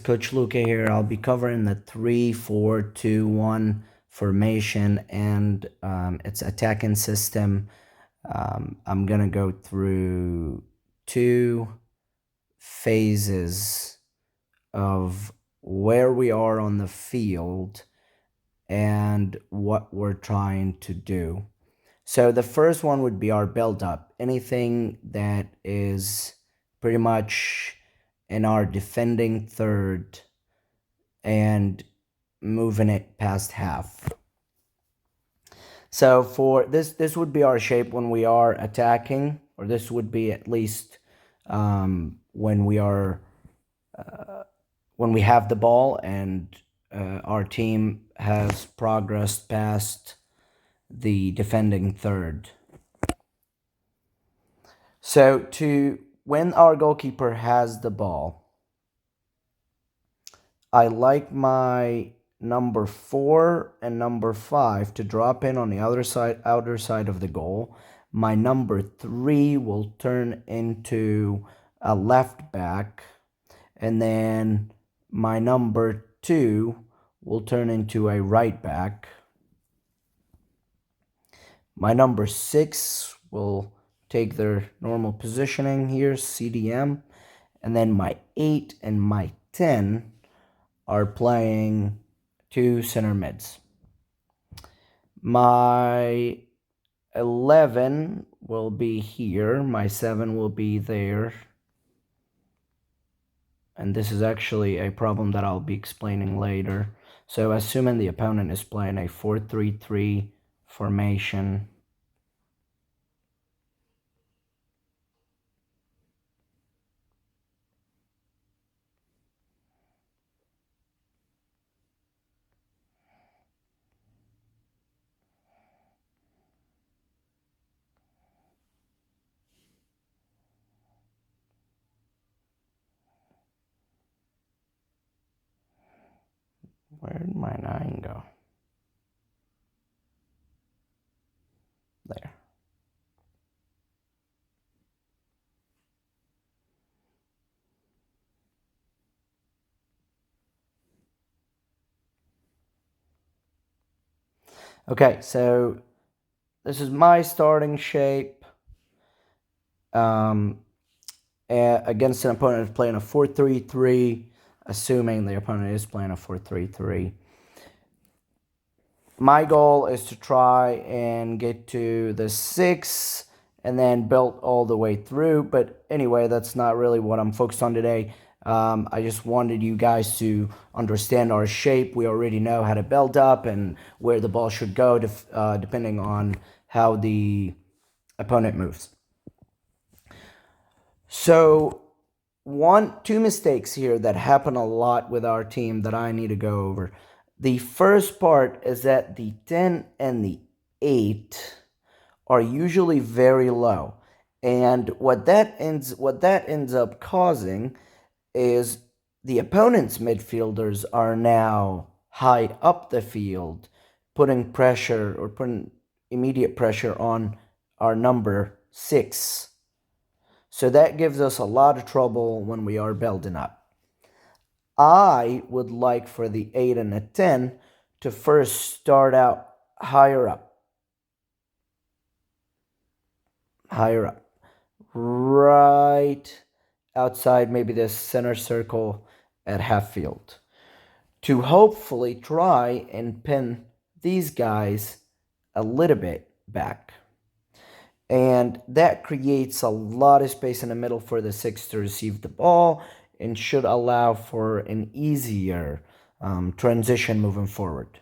Coach Luca here. I'll be covering the 3-4-2-1 formation and its attacking system. I'm going to go through two phases of where we are on the field and what we're trying to do. So the first one would be our build-up. Anything that is pretty much in our defending third and moving it past half. So for this would be our shape when we are attacking, or this would be at least when we are when we have the ball and our team has progressed past the defending third. So when our goalkeeper has the ball, I like my number 4 and number 5 to drop in on the outer side of the goal. My number 3 will turn into a left back, and then my number 2 will turn into a right back. My number 6 will take their normal positioning here, CDM, and then my 8 and my 10 are playing two center mids. My 11 will be here, my 7 will be there, and this is actually a problem that I'll be explaining later. So assuming the opponent is playing a 4-3-3 formation, where did my 9 go? There. Okay, so this is my starting shape against an opponent who's playing a 4-3-3, assuming the opponent is playing a 4-3-3. My goal is to try and get to the 6 and then build all the way through. But anyway, that's not really what I'm focused on today. I just wanted you guys to understand our shape. We already know how to build up and where the ball should go depending on how the opponent moves. So two mistakes here that happen a lot with our team that I need to go over. The first part is that the 10 and the 8 are usually very low. And what that ends up causing is the opponent's midfielders are now high up the field, putting immediate pressure on our number 6. So that gives us a lot of trouble when we are building up. I would like for the 8 and the 10 to first start out higher up, right outside maybe the center circle at half field, to hopefully try and pin these guys a little bit back. And that creates a lot of space in the middle for the 6 to receive the ball and should allow for an easier transition moving forward.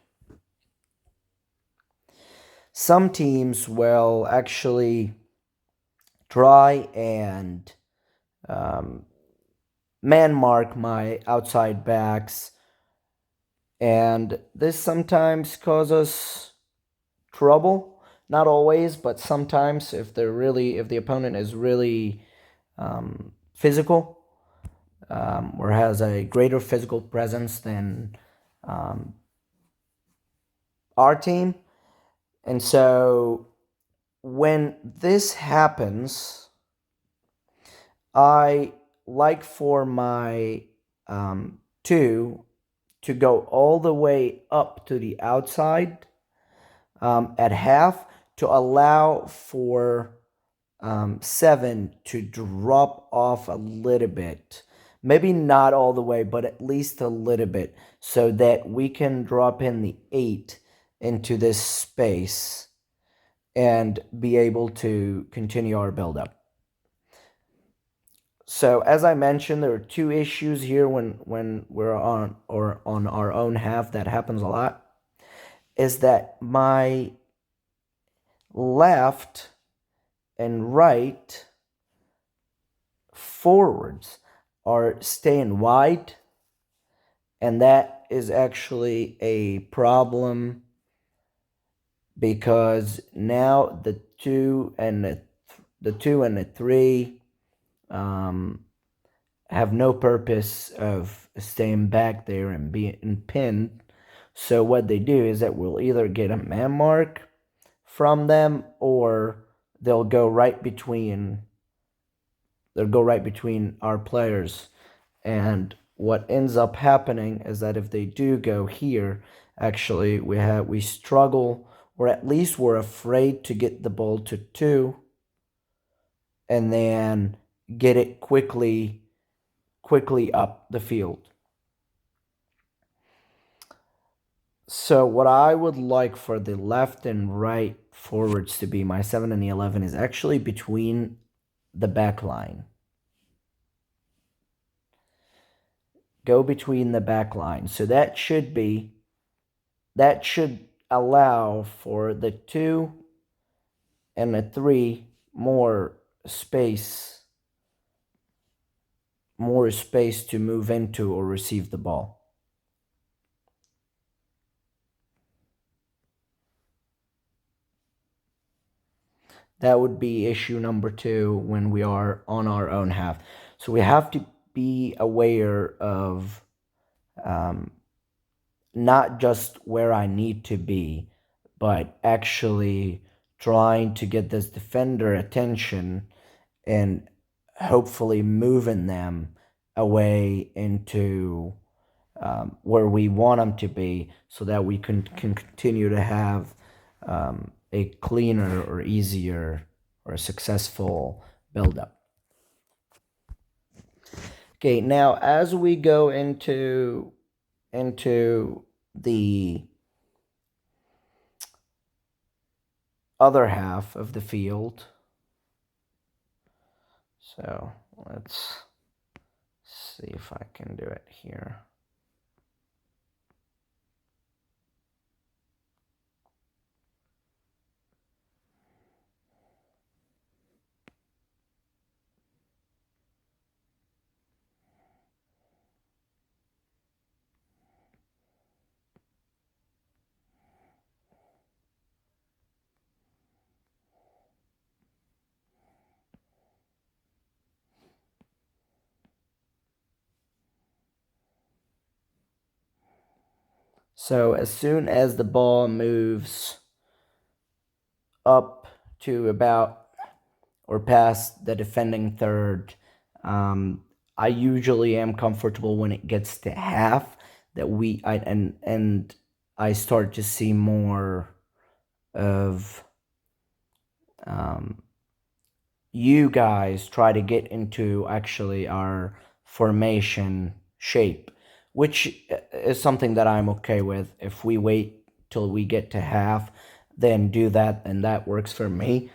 Some teams will actually try and man mark my outside backs, and this sometimes causes trouble. Not always, but sometimes if the opponent is really physical, or has a greater physical presence than our team. And so when this happens, I like for my 2 to go all the way up to the outside at half to allow for 7 to drop off a little bit. Maybe not all the way, but at least a little bit, so that we can drop in the 8 into this space and be able to continue our build-up. So as I mentioned, there are two issues here when we're on our own half that happens a lot. Is that my left and right forwards are staying wide, and that is actually a problem because now the 2 and the 3 have no purpose of staying back there and being pinned. So what they do is that we'll either get a man mark from them, or they'll go right between our players. And what ends up happening is that if they do go here, actually we struggle, or at least we're afraid to get the ball to 2 and then get it quickly up the field. So what I would like for the left and right forwards to be, my 7 and the 11, is actually between the back line. Go between the back line. So that should allow for the 2 and the 3 more space to move into or receive the ball. That would be issue number 2 when we are on our own half. So we have to be aware of not just where I need to be, but actually trying to get this defender attention and hopefully moving them away into where we want them to be, so that we can continue to have a cleaner or easier or a successful build-up. Okay, now as we go into the other half of the field, so let's see if I can do it here. So as soon as the ball moves up to about or past the defending third, I usually am comfortable when it gets to half, that I start to see more of you guys try to get into actually our formation shape, which is something that I'm okay with. If we wait till we get to half, then do that, and that works for me.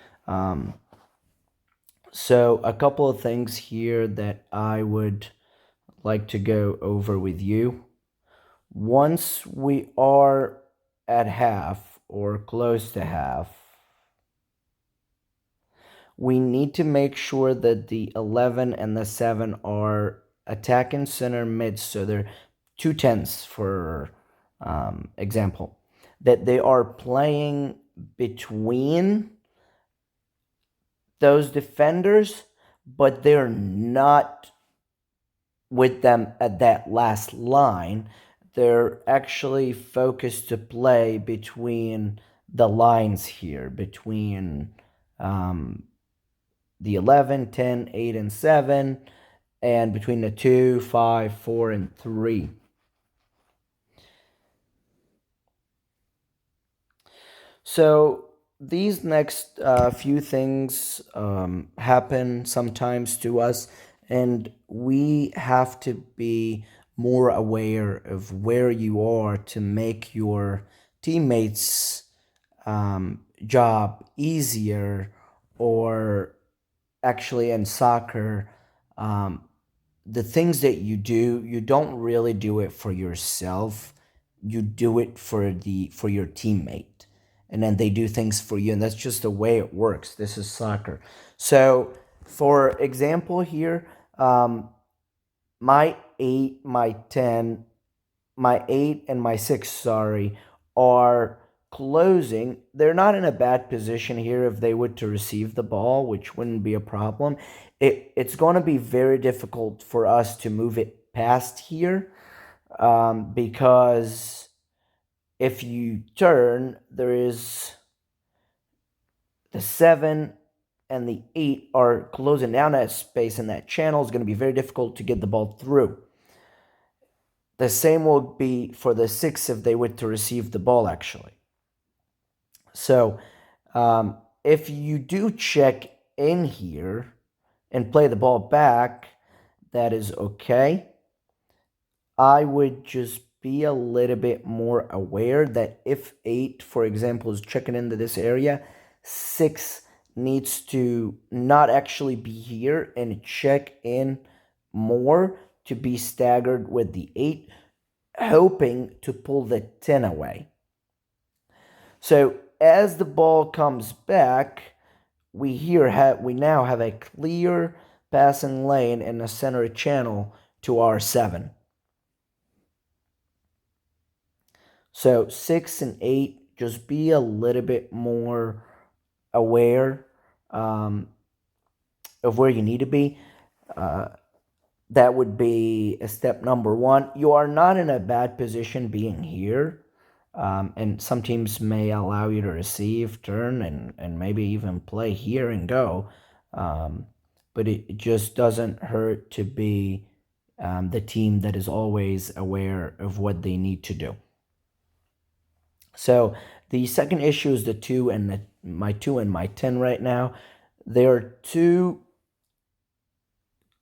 So a couple of things here that I would like to go over with you. Once we are at half or close to half, we need to make sure that the 11 and the 7 are attacking center mid, so they're 2 10s for example, that they are playing between those defenders, but they're not with them at that last line. They're actually focused to play between the lines here, between the 11, 10, 8, and 7, and between the 2, 5, 4, and 3. So these next few things happen sometimes to us, and we have to be more aware of where you are to make your teammates' job easier, or actually in soccer, um, the things that you don't really do it for yourself. You do it for your teammate, and then they do things for you, and that's just the way it works. This is soccer. So for example here, my 8, my 10, my 8 and my 6, sorry, are closing. They're not in a bad position here if they would to receive the ball, which wouldn't be a problem. It's going to be very difficult for us to move it past here, because if you turn, there is the 7 and the 8 are closing down that space, and that channel is going to be very difficult to get the ball through. The same will be for the 6 if they were to receive the ball, actually. So if you do check in here and play the ball back, that is okay. I would just be a little bit more aware that if 8, for example, is checking into this area, 6 needs to not actually be here and check in more to be staggered with the 8, hoping to pull the 10 away. So as the ball comes back, we now have a clear passing lane and a center channel to our 7. So 6 and 8, just be a little bit more aware of where you need to be. That would be a step number 1. You are not in a bad position being here. And some teams may allow you to receive, turn, and maybe even play here and go. But it just doesn't hurt to be the team that is always aware of what they need to do. So the second issue is the 2 and my 2 and my 10 right now. They're too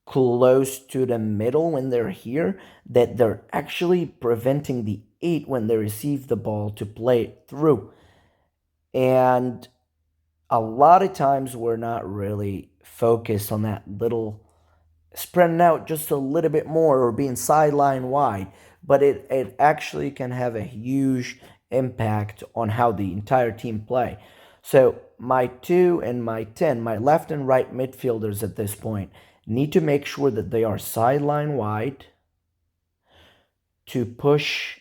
close to the middle when they're here that they're actually preventing the 8 when they receive the ball to play it through. And a lot of times we're not really focused on that little spreading out just a little bit more or being sideline wide, but it actually can have a huge impact on how the entire team play. So my 2 and my 10, my left and right midfielders at this point, need to make sure that they are sideline wide to push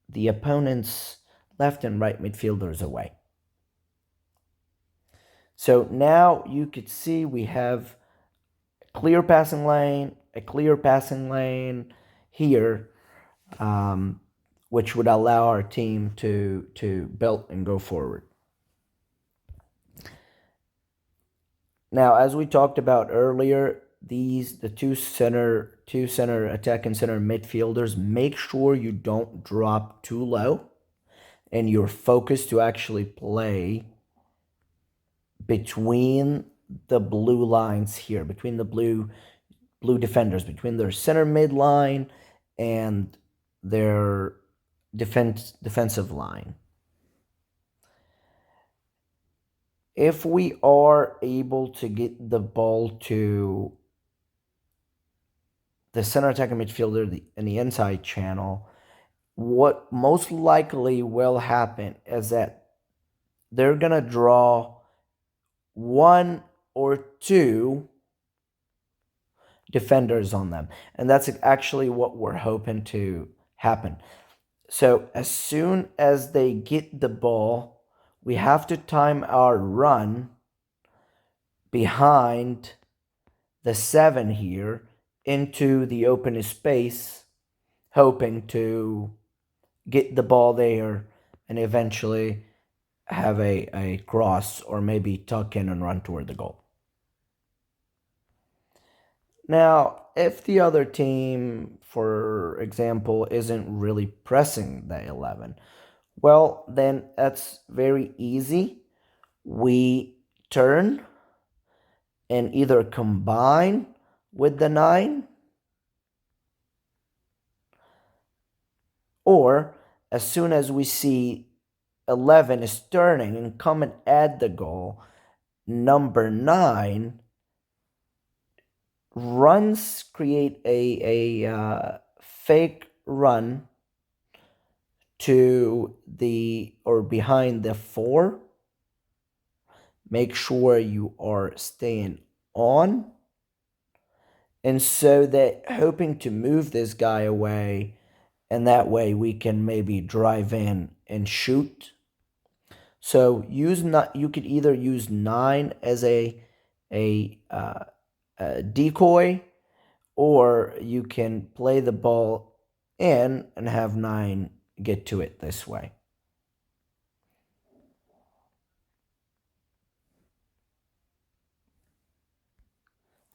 the opponent's left and right midfielders away. So now you could see we have a clear passing lane here, which would allow our team to build and go forward. Now, as we talked about earlier, the two center attack and center midfielders, make sure you don't drop too low and you're focused to actually play between the blue lines here, between the blue defenders, between their center midline and their defensive line. If we are able to get the ball to the center attacking midfielder in the inside channel, what most likely will happen is that they're going to draw 1 or 2 defenders on them. And that's actually what we're hoping to happen. So as soon as they get the ball, we have to time our run behind the 7 here into the open space, hoping to get the ball there and eventually have a cross or maybe tuck in and run toward the goal. Now, if the other team, for example, isn't really pressing the 11, Well, then that's very easy. We turn and either combine with the 9, or as soon as we see 11 is turning and come and add the goal, number 9 runs, create a fake run to the or behind the 4. Make sure you are staying on, and so that hoping to move this guy away, and that way we can maybe drive in and shoot. So you could either use 9 as a decoy, or you can play the ball in and have 9 get to it this way.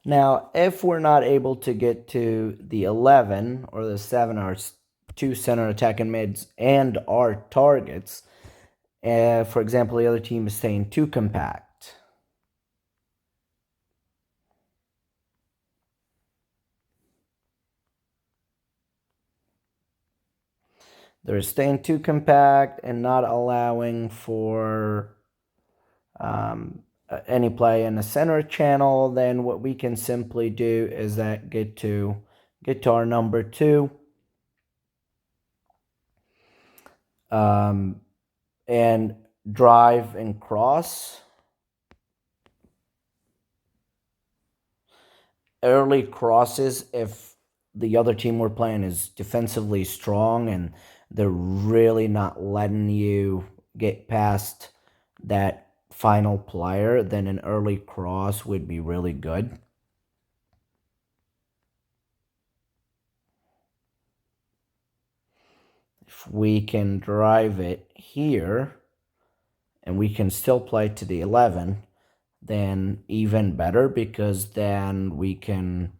Now, if we're not able to get to the 11 or the 7, our 2 center attacking mids and our targets, for example, the other team is staying too compact, they're staying too compact and not allowing for any play in the center channel, then what we can simply do is that get to our number 2, and drive and cross. Early crosses, if the other team we're playing is defensively strong and they're really not letting you get past that final player, then an early cross would be really good. If we can drive it here and we can still play to the 11, then even better, because then we can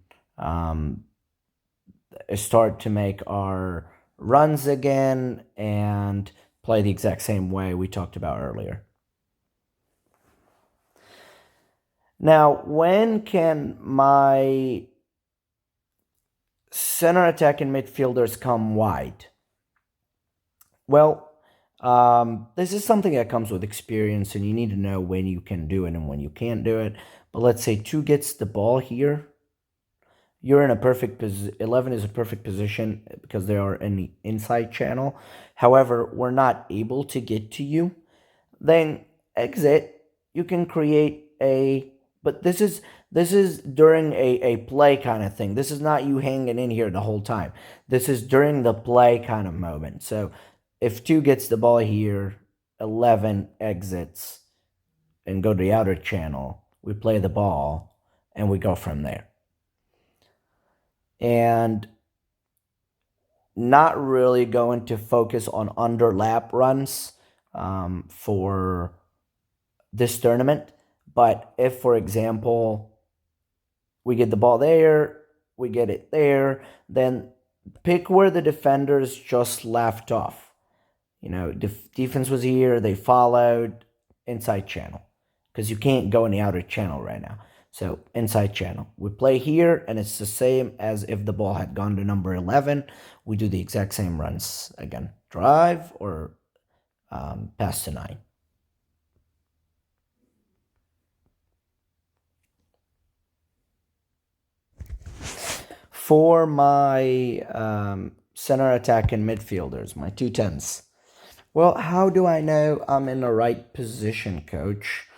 start to make our runs again and play the exact same way we talked about earlier. Now, when can my center attacking midfielders come wide? Well, this is something that comes with experience, and you need to know when you can do it and when you can't do it. But let's say 2 gets the ball here. You're in a perfect position. 11 is a perfect position because they are in the inside channel. However, we're not able to get to you. Then exit. You can create a, but this is during a play kind of thing. This is not you hanging in here the whole time. This is during the play kind of moment. So if 2 gets the ball here, 11 exits and go to the outer channel. We play the ball and we go from there. And not really going to focus on underlap runs for this tournament. But if, for example, we get the ball there, we get it there, then pick where the defenders just left off. You know, defense was here, they followed, inside channel, because you can't go in the outer channel right now. So inside channel. We play here, and it's the same as if the ball had gone to number 11. We do the exact same runs again. Drive or pass to 9. For my center attack and midfielders, my 2 10s. Well, how do I know I'm in the right position, coach?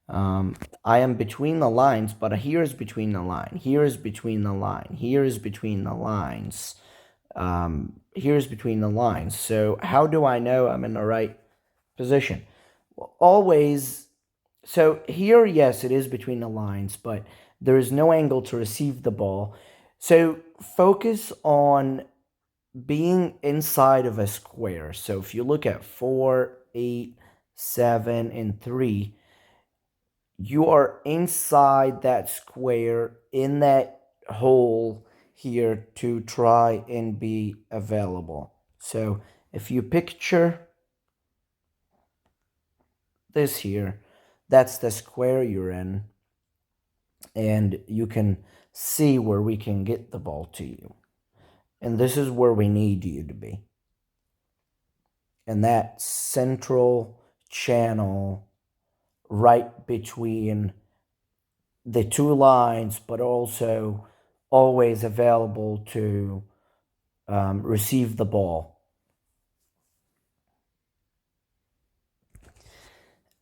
I am between the lines, but here is between the line. Here is between the line. Here is between the lines. Here is between the lines. So how do I know I'm in the right position? Well, always. So here, yes, it is between the lines, but there is no angle to receive the ball. So focus on being inside of a square. So if you look at 4, 8, 7, and 3, you are inside that square in that hole here to try and be available. So if you picture this here, that's the square you're in, and you can see where we can get the ball to you. And this is where we need you to be. And that central channel right between the two lines, but also always available to receive the ball.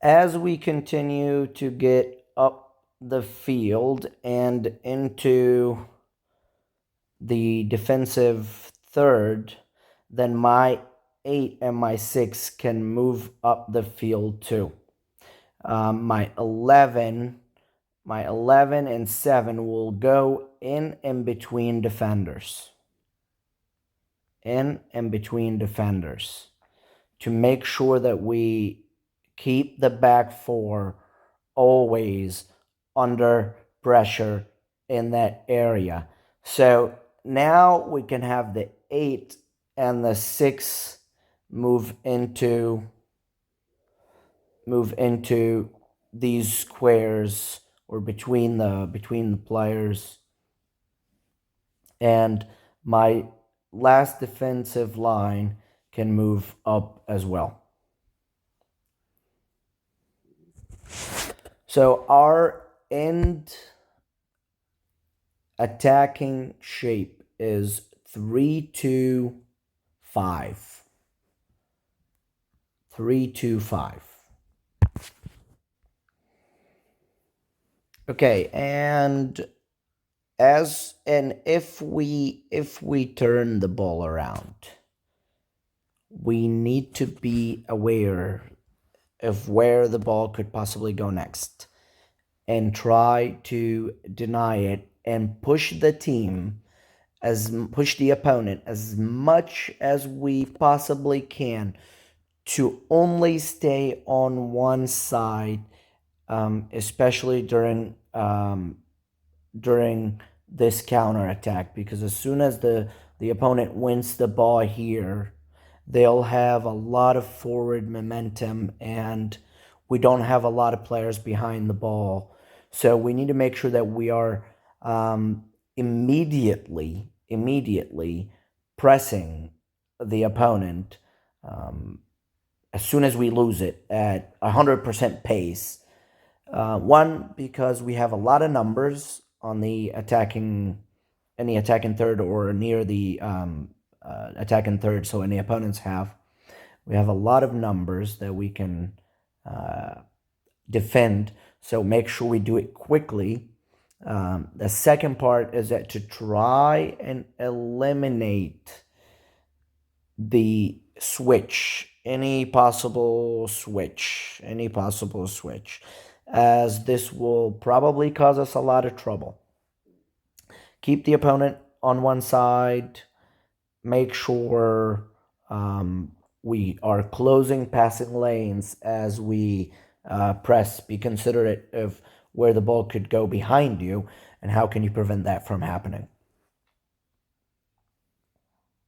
As we continue to get up the field and into the defensive third, then my 8 and my 6 can move up the field too. My 11 and 7 will go in between defenders. In between defenders to make sure that we keep the back four always under pressure in that area. So now we can have the 8 and the 6 move into these squares or between the players, and my last defensive line can move up as well. So our end attacking shape is 3-2-5. 3-2-5. Okay, and if we turn the ball around, we need to be aware of where the ball could possibly go next and try to deny it and push the opponent as much as we possibly can to only stay on one side, especially during this counter attack, because as soon as the opponent wins the ball here, they'll have a lot of forward momentum, and we don't have a lot of players behind the ball. So we need to make sure that we are immediately pressing the opponent as soon as we lose it at 100% pace. One, because we have a lot of numbers on the attacking third or near the attacking third, so in the opponent's half, we have a lot of numbers that we can defend, so make sure we do it quickly. The second part is that to try and eliminate the switch, any possible switch, as this will probably cause us a lot of trouble. Keep the opponent on one side, make sure we are closing passing lanes as we press. Be considerate of where the ball could go behind you, and how can you prevent that from happening.